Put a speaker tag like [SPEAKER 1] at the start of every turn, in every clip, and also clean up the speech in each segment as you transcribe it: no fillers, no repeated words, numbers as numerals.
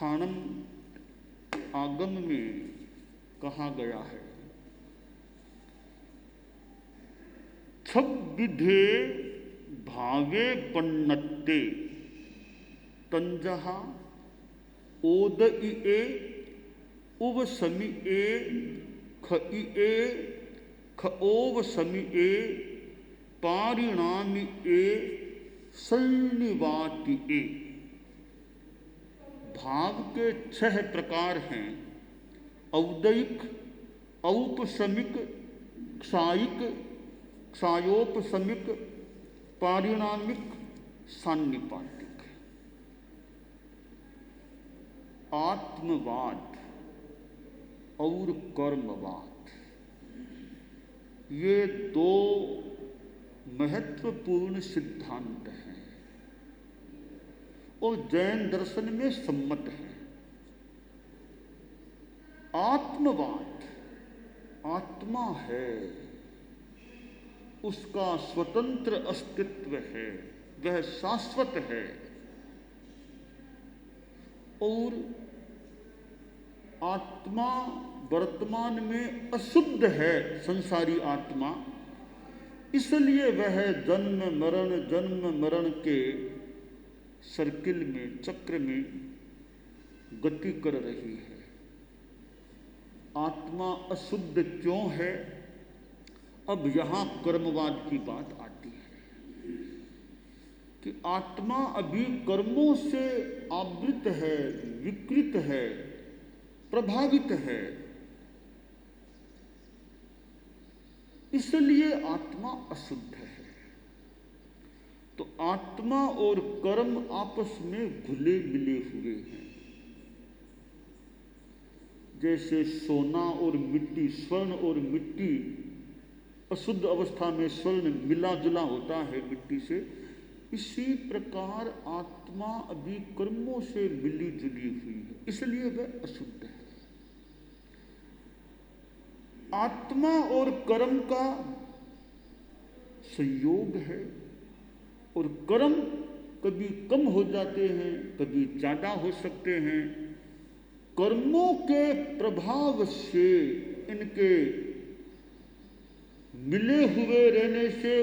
[SPEAKER 1] ठाणम आगम में कहा गया है, छब्बिधे भावे पन्नत्ते तंजहा ओदइए उव समिए खइए खओव समिए पारिणामिए सन्निवातिए। भाव के 6 प्रकार हैं, औदयिक, औपशमिक, क्षायिक, क्षायोपशमिक, पारिणामिक, सान्निपातिक। आत्मवाद और कर्मवाद, ये 2 महत्वपूर्ण सिद्धांत हैं और जैन दर्शन में सम्मत है। आत्मवाद, आत्मा है, उसका स्वतंत्र अस्तित्व है, वह शाश्वत है और आत्मा वर्तमान में अशुद्ध है, संसारी आत्मा, इसलिए वह जन्म मरण के सर्किल में, चक्र में गति कर रही है। आत्मा अशुद्ध क्यों है? अब यहां कर्मवाद की बात आती है कि आत्मा अभी कर्मों से आवृत है, विकृत है, प्रभावित है, इसलिए आत्मा अशुद्ध है। तो आत्मा और कर्म आपस में घुले मिले हुए हैं। जैसे सोना और मिट्टी, स्वर्ण और मिट्टी, अशुद्ध अवस्था में स्वर्ण मिला जुला होता है मिट्टी से, इसी प्रकार आत्मा अभी कर्मों से मिली जुली हुई है, इसलिए वह अशुद्ध है। आत्मा और कर्म का संयोग है और कर्म कभी कम हो जाते हैं, कभी ज्यादा हो सकते हैं। कर्मों के प्रभाव से, इनके मिले हुए रहने से,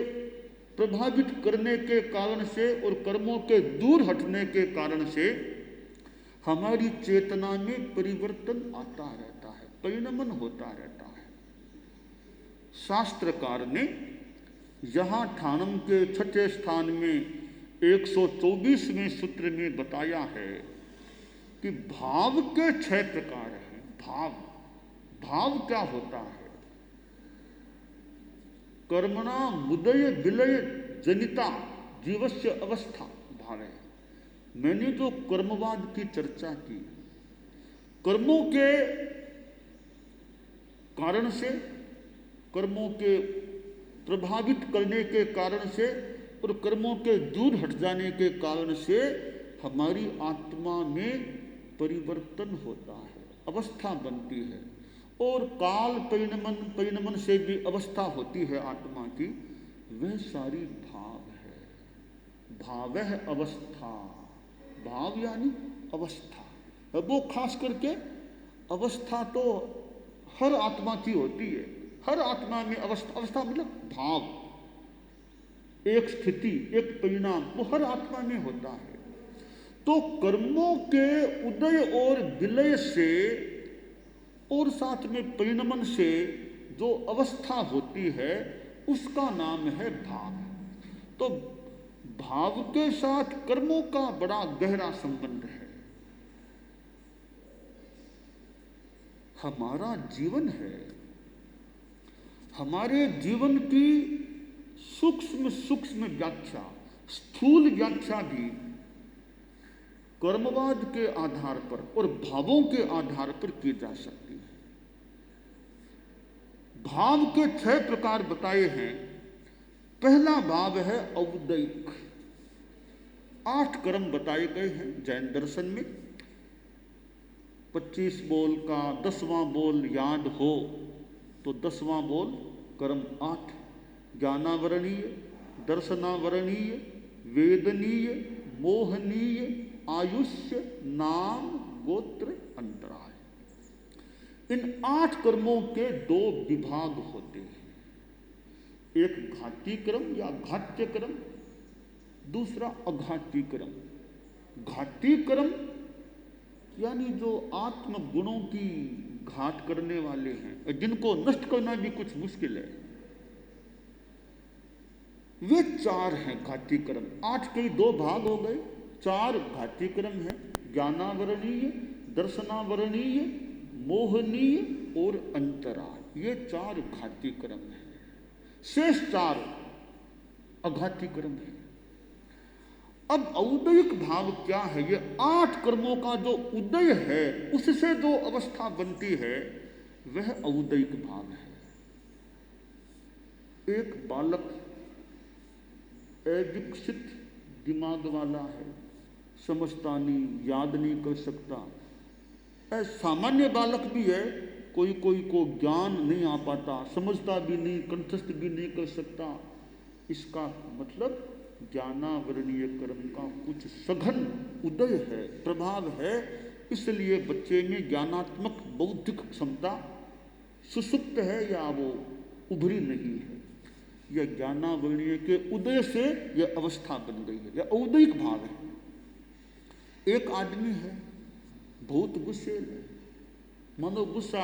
[SPEAKER 1] प्रभावित करने के कारण से और कर्मों के दूर हटने के कारण से हमारी चेतना में परिवर्तन आता रहता है, परिणमन होता रहता है। शास्त्रकार ने यहाँ ठाणम के 6ठे स्थान में 124वें सूत्र में बताया है कि भाव के 6 प्रकार हैं। भाव क्या होता है? कर्मणा मुदय विलय जनिता जीवस्य अवस्था भाव है। मैंने जो कर्मवाद की चर्चा की, कर्मों के कारण से, कर्मों के प्रभावित करने के कारण से और कर्मों के दूर हट जाने के कारण से हमारी आत्मा में परिवर्तन होता है, अवस्था बनती है। और काल परिणमन से भी अवस्था होती है आत्मा की, वह सारी भाव है। भाव है अवस्था, भाव यानी अवस्था। वो खास करके अवस्था तो हर आत्मा की होती है, हर आत्मा में अवस्था मतलब भाव, एक स्थिति, एक परिणाम, वो हर आत्मा में होता है। तो कर्मों के उदय और विलय से और साथ में परिणमन से जो अवस्था होती है उसका नाम है भाव। तो भाव के साथ कर्मों का बड़ा गहरा संबंध है। हमारा जीवन है, हमारे जीवन की सूक्ष्म व्याख्या, स्थूल व्याख्या भी कर्मवाद के आधार पर और भावों के आधार पर की जा सकती है। भाव के 6 प्रकार बताए हैं। पहला भाव है औदयिक। 8 कर्म बताए गए हैं जैन दर्शन में। 25 बोल का 10वां बोल याद हो तो 10वां बोल कर्म 8: ज्ञानावरणीय, दर्शनावरणीय, वेदनीय, मोहनीय, आयुष्य, नाम, गोत्र अंतराय। इन 8 कर्मों के 2 विभाग होते हैं, एक घाती कर्म या घात्य कर्म, दूसरा अघाती कर्म। घाती कर्म यानी जो आत्म गुणों की घात करने वाले हैं, जिनको नष्ट करना भी कुछ मुश्किल है, वे 4 हैं घाती कर्म। 8 के 2 भाग हो गए, 4 घाती कर्म है, ज्ञानावरणीय, दर्शनावरणीय, मोहनीय और अंतराय। ये 4 घाती कर्म है, शेष 4 अघाती कर्म है। अब औदयिक भाव क्या है? ये 8 कर्मों का जो उदय है, उससे जो अवस्था बनती है, वह औदयिक भाव है। एक बालक अविकसित दिमाग वाला है, समझता नहीं, याद नहीं कर सकता। सामान्य बालक भी है, कोई कोई को ज्ञान नहीं आ पाता, समझता भी नहीं, कंठस्थ भी नहीं कर सकता। इसका मतलब ज्ञानावरणीय कर्म का कुछ सघन उदय है, प्रभाव है, इसलिए बच्चे में ज्ञानात्मक बौद्धिक क्षमता सुसुप्त है या वो उभरी नहीं है। यह ज्ञानावरणीय के उदय से यह अवस्था बन गई है, यह औदयिक भाव है। एक आदमी है, बहुत गुस्से है, मानो गुस्सा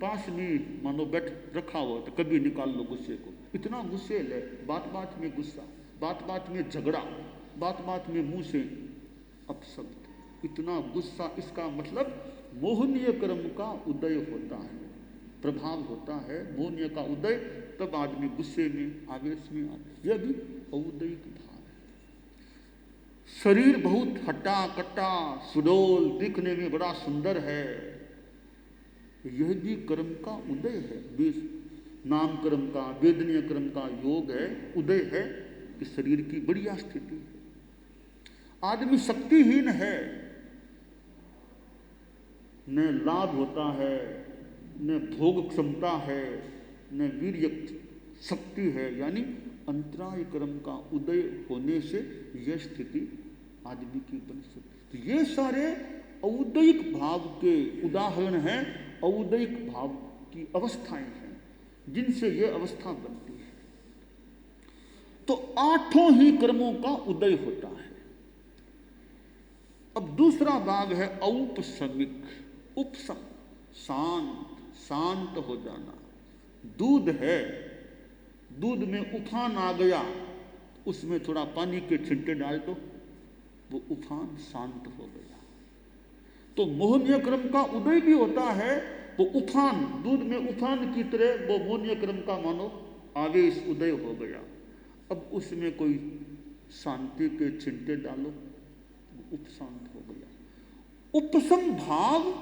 [SPEAKER 1] 5 मिनट मानो बैठ रखा हो तो कभी निकाल लो गुस्से को, इतना गुस्से है, बात बात में गुस्सा, बात बात में झगड़ा, बात बात में मुंह से अपशब्द, इतना गुस्सा। इसका मतलब मोहनीय कर्म का उदय होता है, प्रभाव होता है मोहनीय का उदय, तब आदमी गुस्से में, आवेश में आता। यह भी औदयिक भाव है। शरीर बहुत हट्टा कट्टा सुडोल, दिखने में बड़ा सुंदर है, यह भी कर्म का उदय है। नाम कर्म का, वेदनीय कर्म का योग है, उदय है कि शरीर की बढ़िया स्थिति है। आदमी शक्तिहीन है, न लाभ होता है, न भोग क्षमता है, न वीर्य शक्ति है, यानी अंतराय कर्म का उदय होने से यह स्थिति आदमी की बन सकती। तो ये सारे औदयिक भाव के उदाहरण हैं, औदयिक भाव की अवस्थाएं हैं जिनसे यह अवस्था बनती है। तो 8 ही कर्मों का उदय होता है। अब दूसरा भाग है औपशमिक, उपशम, शांत हो जाना। दूध है, दूध में उफान आ गया, उसमें थोड़ा पानी के छिंटे डाल दो, वो उफान शांत हो गया। तो मोहनीय क्रम का उदय भी होता है, वो उफान, दूध में उफान की तरह वो मोहनीय क्रम का मानो आवेश उदय हो गया। अब उसमें कोई शांति के छिंटे डालो, वो उपशांत हो गया। उपशम भाव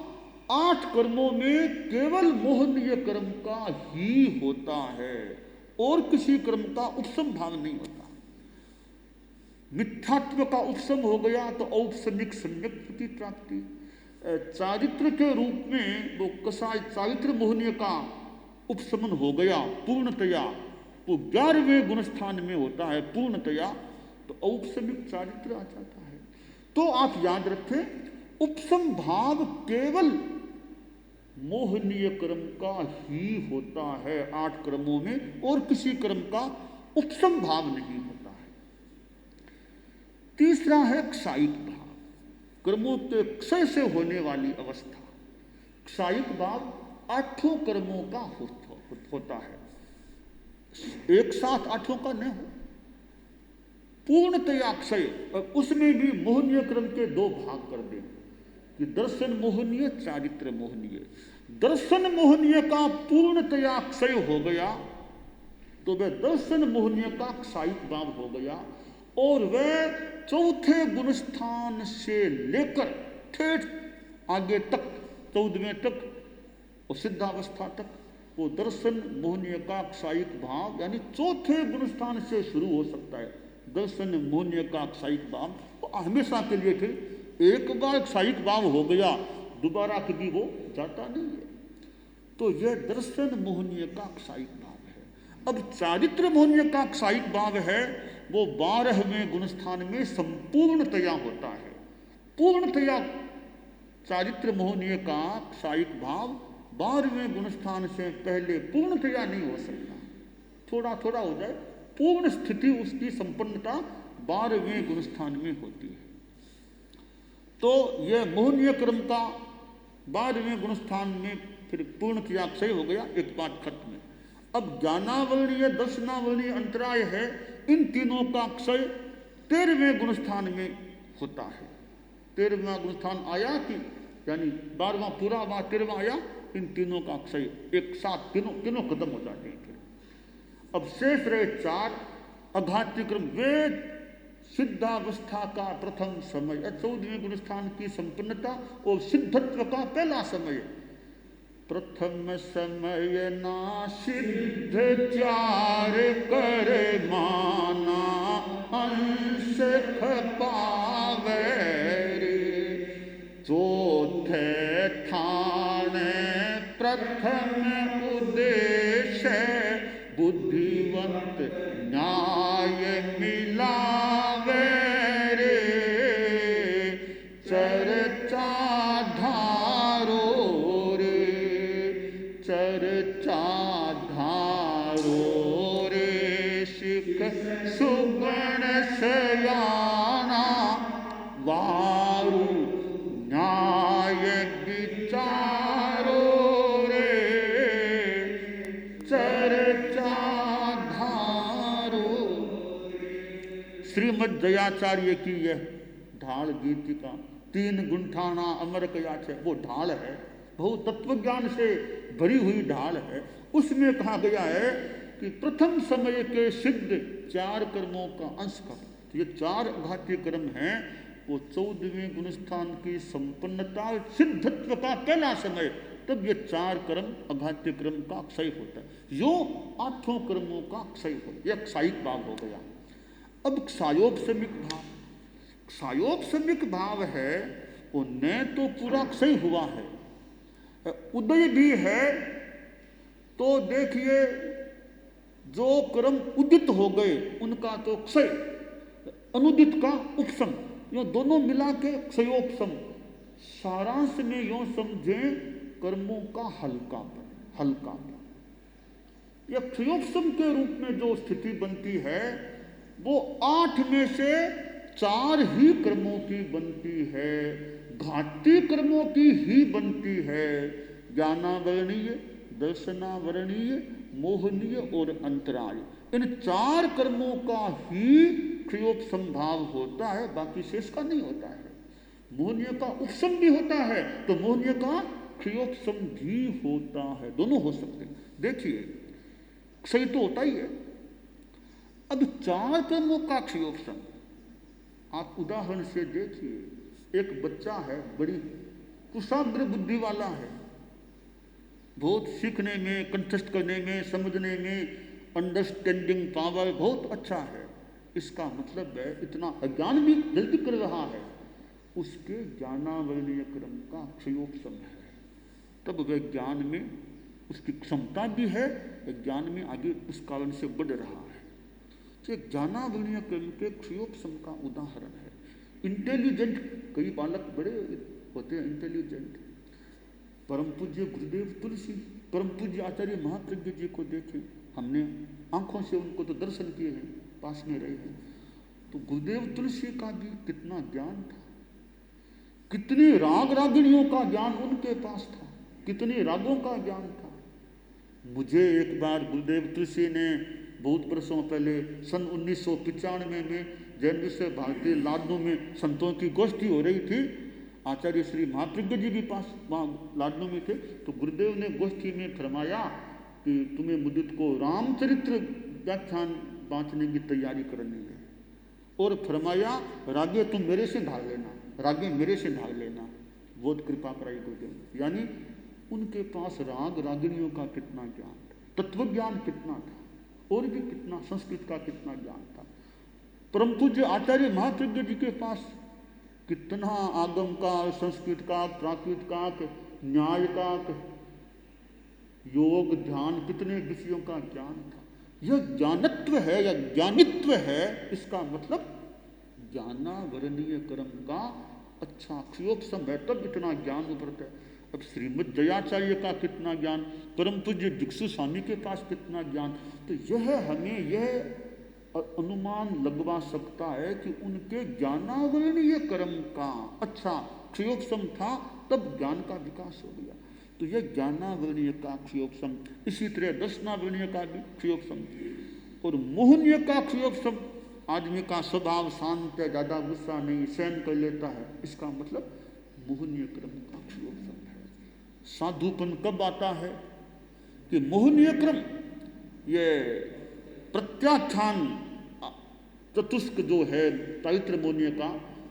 [SPEAKER 1] 8 कर्मों में केवल मोहनीय कर्म का ही होता है, और किसी कर्म का उपशम भाव नहीं होता। मिथ्यात्व का उपशम हो गया तो औपशमिक सम्यक प्रति प्राप्ति। चारित्र के रूप में वो कसाय चारित्र मोहनीय का उपशमन हो गया पूर्णतया, वो 11वें गुणस्थान में होता है पूर्णतया, तो औपशमिक चारित्र आ जाता है। तो आप याद रखें, उपशम भाव केवल मोहनीय कर्म का ही होता है 8 कर्मों में, और किसी कर्म का उपशम भाव नहीं होता है। तीसरा है क्षायिक भाव, कर्मों के क्षय से होने वाली अवस्था। क्षायिक भाव 8 कर्मों का होता है, एक साथ 8 का नहीं हो, पूर्णतया क्षय। और उसमें भी मोहनीय कर्म के 2 भाग कर दे कि दर्शन मोहनीय, चारित्र मोहनीय। दर्शन मोहनीय का पूर्णतया क्षय हो गया तो वह दर्शन मोहनीय का क्षायिक भाव हो गया, और वह 4थे गुणस्थान से लेकर ठेठ आगे तक 14वें तक और सिद्धावस्था तक वो दर्शन मोहनीय का क्षायिक भाव, यानी 4थे गुणस्थान से शुरू हो सकता है दर्शन मोहनीय का क्षायिक भाव। तो हमेशा के लिए फिर एक बार क्षायिक भाव हो गया, दोबारा कभी वो जाता नहीं है। तो यह दर्शन मोहनीय का क्षायिक भाव है। अब चारित्र मोहनीय का क्षायिक भाव है, वो 12वें गुणस्थान में संपूर्णतया होता है। पूर्णतया चारित्र मोहनीय का क्षायिक भाव 12वें गुणस्थान से पहले पूर्णतया नहीं हो सकता, थोड़ा थोड़ा हो जाए। पूर्ण स्थिति उसकी संपन्नता 12वें गुणस्थान में होती है। तो यह मोहनीय क्रम का 12वें गुणस्थान में फिर पूर्णतया क्षय हो गया, एक बात खत्म है। अब ज्ञानावर्णीय, दर्शनावर्णीय, अंतराय है, इन तीनों का क्षय 13वें गुणस्थान में होता है। 13वां गुणस्थान आया कि यानी 12वां पूरा हुआ, 13वां आया, इन तीनों का क्षय एक साथ तीनों खत्म हो जाते हैं। फिर अब शेष रहे 4 अघात्य क्रम। वेद सिद्धावस्था का प्रथम समय, 14वें गुणस्थान की संपन्नता और सिद्धत्व का पहला समय। प्रथम समय ना सिद्ध 4 कर माना, अंश पावे रे। चौथे ठाणे प्रथम उद्देश्य, बुद्धिवंत न्याय मिलावे रे। चर्चा धारो रे, चर्चा धारो रे। शिख सुगण सयाना, वारु न्याय विचारो रे। चर्चा धारो। श्रीमद दयाचार्य की यह ढाल गीतिका 3 गुंठाना अमर कयाच है, वो ढाल है, बहुत तत्वज्ञान से भरी हुई ढाल है। उसमें कहा गया है कि प्रथम समय के सिद्ध 4 कर्मों का अंश का, तो ये 4 अघात्य कर्म हैं, वो 14वें गुणस्थान की संपन्नता सिद्धत्व का पहला समय, तब ये 4 कर्म अघात्य कर्म का क्षय होता है। यो 8 कर्मों का क्षय हो, यह क्षायिक भाव हो गया। अब क्षायोपशमिक भाव, क्षायोपशमिक भाव है, वो न तो पूरा क्षय हुआ है, उदय भी है। तो देखिए, जो कर्म उदित हो गए उनका तो क्षय, अनुदित का उपशम, यो दोनों मिला के क्षयोपशम। सारांश में यो समझें कर्मों का हल्कापन। यह क्षयोपशम के रूप में जो स्थिति बनती है, वो 8 में से 4 ही कर्मों की बनती है, घाती कर्मों की ही बनती है। ज्ञानावर्णीय, दर्शनावर्णीय, मोहनीय और अंतराय, इन 4 कर्मों का ही क्षयोपशम भाव होता है, बाकी शेष का नहीं होता है। मोहनीय का उपशम भी होता है, तो मोहनीय का क्षयोपशम भी होता है, दोनों हो सकते हैं। देखिए, क्षय तो होता ही है। अब 4 कर्मों का क्षयोपशम आप उदाहरण से देखिए। एक बच्चा है, बड़ी कुशाग्र बुद्धि वाला है, बहुत सीखने में, कंठस्थ करने में, समझने में अंडरस्टैंडिंग पावर बहुत अच्छा है। इसका मतलब है इतना अज्ञान भी जल्दी कर रहा है, उसके ज्ञानावर्णीय क्रम का क्षयोपशम है। तब वह ज्ञान में उसकी क्षमता भी है, ज्ञान में आगे उस कारण से बढ़ रहा है। तो ज्ञानावर्णीय क्रम के क्षयोपशम का उदाहरण है। इंटेलिजेंट, कई बालक बड़े होते हैं इंटेलिजेंट। परम पूज्य गुरुदेव तुलसी, परम पूज्य आचार्य महाप्रज्ञ जी को देखें, हमने आंखों से उनको तो दर्शन किए हैं, पास में रहे हैं। तो गुरुदेव तुलसी का भी कितना ज्ञान था, कितनी राग रागिणियों का ज्ञान उनके पास था, कितने रागों का ज्ञान था। मुझे एक बार गुरुदेव तुलसी ने बहुत वर्षों पहले सन 1995 में जैन विश्व भारती लाडनू में संतों की गोष्ठी हो रही थी, आचार्य श्री महाप्रज्ञ जी भी पास वहाँ लाडनू में थे। तो गुरुदेव ने गोष्ठी में फरमाया कि तुम्हें मुदित को रामचरित्र व्याख्यान बांटने की तैयारी करनी है, और फरमाया रागे तुम मेरे से ढाल लेना, रागे मेरे से ढाल लेना। बहुत कृपा कराई गुरुदेव। यानी उनके पास राग रागिणियों का कितना ज्ञान था, तत्वज्ञान कितना था, और भी कितना संस्कृत का कितना ज्ञान था। परम पूज्य आचार्य महाप्रज्ञ जी के पास कितना आगम का, संस्कृत का, प्राकृत का, न्याय का, योग ध्यान, कितने विषयों का ज्ञान था। यह ज्ञानत्व है या ज्ञानित्व है, इसका मतलब ज्ञानावर्णीय कर्म का अच्छा क्षयोपशम है तब इतना ज्ञान उभरता है। अब श्रीमद जयाचार्य का कितना ज्ञान, परम पूज्य भिक्षु स्वामी के पास कितना ज्ञान, तो यह हमें यह अनुमान लगवा सकता है कि उनके ज्ञानावरणीय कर्म का अच्छा क्षयोपशम था, तब ज्ञान का विकास हो गया। तो यह ज्ञानावरणीय का क्षयोपशम, इसी तरह दर्शनावरणीय का भी क्षयोपशम, और मोहनीय का क्षयोपशम, आदमी का स्वभाव शांत है, ज़्यादा गुस्सा नहीं, सहन कर लेता है, इसका मतलब मोहनीय क्रम का क्षयोपशम है। साधुपन कब आता है कि मोहनीय क्रम, ये प्रत्याख्यान चतुष्क जो है तैतृमोनीय का,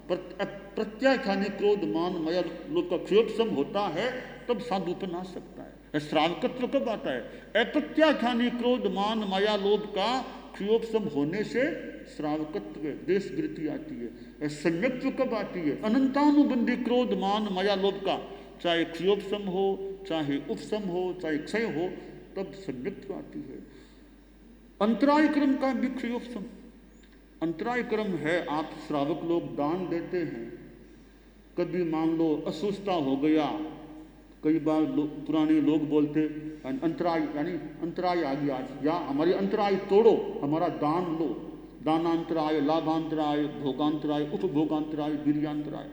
[SPEAKER 1] प्रत्याख्यानी क्रोध मान माया लोग का क्षयोपशम होता है, तब साधुपन आ सकता है। श्रावकत्व कब आता है? अप्रत्याख्यानी क्रोध मान माया लोभ का क्षयोपशम होने से श्रावकत्व देश वृत्ति आती है। सम्यक्त्व कब आती है? अनंतानुबंधी क्रोध मान माया लोभ का, चाहे क्षयोपशम हो, चाहे उपशम हो, चाहे क्षय हो, तब सम्यक्त्व आती है। अंतराय क्रम का भी क्षयोपशम, अंतराय क्रम है, आप श्रावक लोग दान देते हैं, कभी मान लो असुस्थता हो गया, कई बार पुराने लोग बोलते अंतराय, यानी अंतराय आ गया, या हमारी अंतराय तोड़ो, हमारा दान लो, दानांतराय, लाभांतराय, भोगांतराय, उपभोगांतराय, वीर्यांतराय,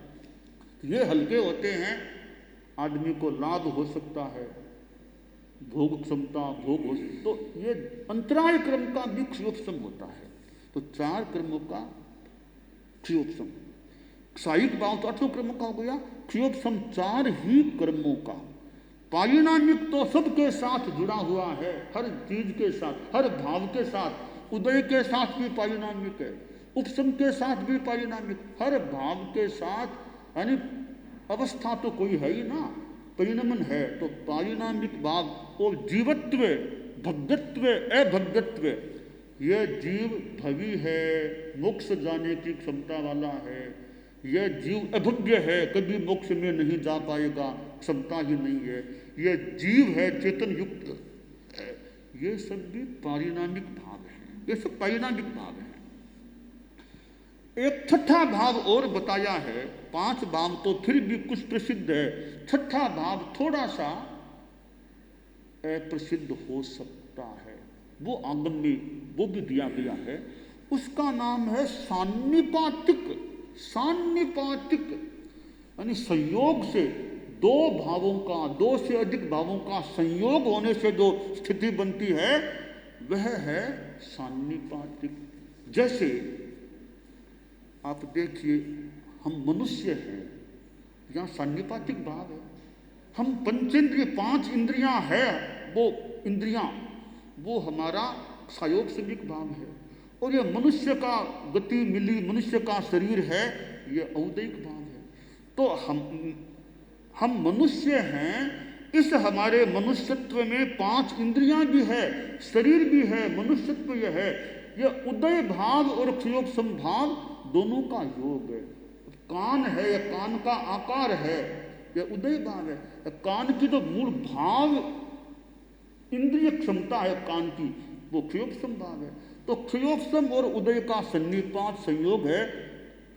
[SPEAKER 1] ये हल्के होते हैं, आदमी को लाभ हो सकता है, भोग क्षमता भोग हो, तो ये अंतराय क्रम का भी क्षयोपशम होता है। तो चार क्रमों का क्षयोपशम, क्षायिक भाव तो 8 क्रमों का हो गया, क्षयोपशम 4 ही कर्मों का। पारिणामिक तो सबके साथ जुड़ा हुआ है, हर चीज के साथ, हर भाव के साथ, उदय के साथ भी पारिणामिक है, उपशम के साथ भी पारिणामिक, हर भाव के साथ, यानी अवस्था तो कोई है ही ना, परिणमन है, तो पारिणामिक भाव और जीवत्व, भगत्व, अभगत्व, यह जीव भवी है, मोक्ष जाने की क्षमता वाला है, यह जीव अभज्ञ है, कभी मोक्ष में नहीं जा पाएगा, क्षमता ही नहीं है, यह जीव है चेतन युक्त है, ये सब भी पारिणामिक भाव है, ये सब पारिणामिक भाव है। एक छठा भाव और बताया है, 5 भाव तो फिर भी कुछ प्रसिद्ध है, छठा भाव थोड़ा सा अप्रसिद्ध हो सकता है, वो आगम में वो भी दिया गया है, उसका नाम है सान्निपातिक। सान्निपातिक यानी संयोग से दो भावों का, 2 से अधिक भावों का संयोग होने से जो स्थिति बनती है, वह है सान्निपातिक। जैसे आप देखिए, हम मनुष्य हैं, यहाँ सान्निपातिक भाव है, हम पंचेंद्रिय 5 इंद्रियां है, वो इंद्रियां, वो हमारा सायोपशमिक भाव है, और ये मनुष्य का गति मिली, मनुष्य का शरीर है, ये औदैहिक भाव है। तो हम मनुष्य हैं, इस हमारे मनुष्यत्व में 5 इंद्रियां भी है, शरीर भी है, मनुष्यत्व यह है, यह उदय भाव और क्षयोपशम भाव दोनों का योग है। कान है, यह कान का आकार है, यह उदय भाव है। कान की तो मूल भाव इंद्रिय क्षमता है कान की, वो क्षयोपशम भाव है। तो क्षयोपशम और उदय का सन्निपात संयोग है,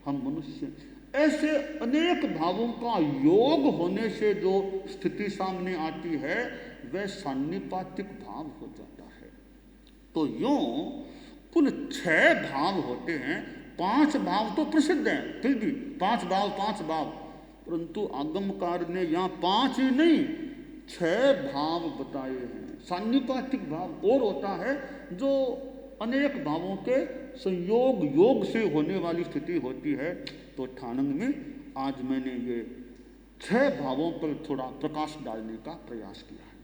[SPEAKER 1] हम मनुष्य। ऐसे अनेक भावों का योग होने से जो स्थिति सामने आती है, वह सान्निपातिक भाव हो जाता है। तो यूं कुल 6 भाव होते हैं, 5 भाव तो प्रसिद्ध हैं, फिर भी 5 भाव, परंतु आगमकार ने यहाँ 5 ही नहीं 6 भाव बताए हैं। सान्निपातिक भाव और होता है जो अनेक भावों के संयोग योग से होने वाली स्थिति होती है। तो ठाणंग में आज मैंने ये 6 भावों पर थोड़ा प्रकाश डालने का प्रयास किया है।